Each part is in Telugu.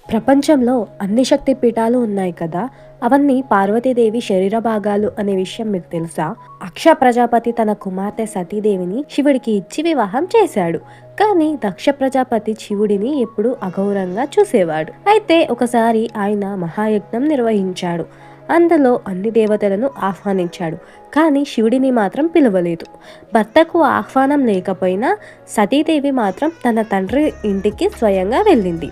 ప్రపంచంలో అన్ని శక్తి పీఠాలు ఉన్నాయి కదా! అవన్నీ పార్వతీదేవి శరీర భాగాలు అనే విషయం మీకు తెలుసా? అక్ష ప్రజాపతి తన కుమార్తె సతీదేవిని శివుడికి ఇచ్చి వివాహం చేశాడు. కానీ దక్ష ప్రజాపతి శివుడిని ఎప్పుడూ అగౌరవంగా చూసేవాడు. అయితే ఒకసారి ఆయన మహాయజ్ఞం నిర్వహించాడు. అందులో అన్ని దేవతలను ఆహ్వానించాడు. కానీ శివుడిని మాత్రం పిలవలేదు. భర్తకు ఆహ్వానం లేకపోయినా సతీదేవి మాత్రం తన తండ్రి ఇంటికి స్వయంగా వెళ్ళింది.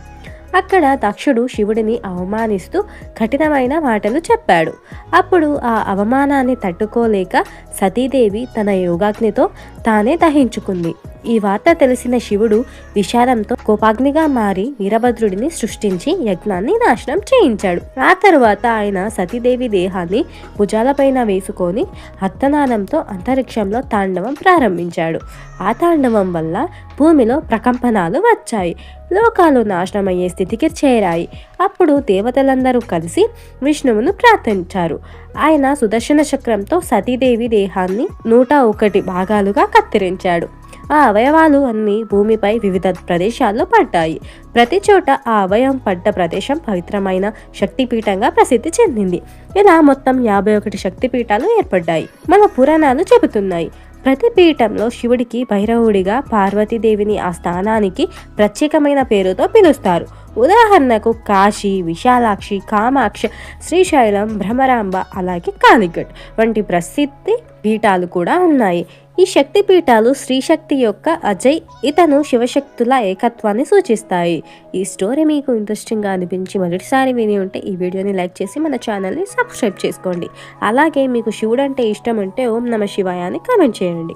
అక్కడ దక్షుడు శివుడిని అవమానిస్తూ కఠినమైన మాటలు చెప్పాడు. అప్పుడు ఆ అవమానాన్ని తట్టుకోలేక సతీదేవి తన యోగాగ్నితో తానే దహించుకుంది. ఈ వార్త తెలిసిన శివుడు విషాదంతో కోపాగ్నిగా మారి వీరభద్రుడిని సృష్టించి యజ్ఞాన్ని నాశనం చేయించాడు. ఆ తరువాత ఆయన సతీదేవి దేహాన్ని భుజాలపైన వేసుకొని అర్ధనాదంతో అంతరిక్షంలో తాండవం ప్రారంభించాడు. ఆ తాండవం వల్ల భూమిలో ప్రకంపనాలు వచ్చాయి. లోకాలు నాశనమయ్యే స్థితికి చేరాయి. అప్పుడు దేవతలందరూ కలిసి విష్ణువును ప్రార్థించారు. ఆయన సుదర్శన చక్రంతో సతీదేవి దేహాన్ని 101 భాగాలుగా కత్తిరించాడు. ఆ అవయవాలు అన్నీ భూమిపై వివిధ ప్రదేశాల్లో పడ్డాయి. ప్రతి చోట ఆ అవయవం పడ్డ ప్రదేశం పవిత్రమైన శక్తిపీఠంగా ప్రసిద్ధి చెందింది. ఇలా మొత్తం 51 శక్తిపీఠాలు ఏర్పడ్డాయి. మన పురాణాలు చెబుతున్నాయి. ప్రతి పీఠంలో శివుడికి భైరవుడిగా, పార్వతీదేవిని ఆ స్థానానికి ప్రత్యేకమైన పేరుతో పిలుస్తారు. ఉదాహరణకు కాశీ, విశాలాక్షి, కామాక్ష, శ్రీశైలం, భ్రమరాంబ, అలాగే కాళీఘట్ వంటి ప్రసిద్ధి పీఠాలు కూడా ఉన్నాయి. ఈ శక్తి పీఠాలు శ్రీశక్తి యొక్క అజయ్, ఇతను శివశక్తుల ఏకత్వాన్ని సూచిస్తాయి. ఈ స్టోరీ మీకు ఇంట్రెస్టింగ్గా అనిపించి మొదటిసారి విని ఉంటే ఈ వీడియోని లైక్ చేసి మన ఛానల్ని సబ్స్క్రైబ్ చేసుకోండి. అలాగే మీకు శివుడు అంటే ఇష్టం ఉంటే ఓం నమ శివాయ అని కామెంట్ చేయండి.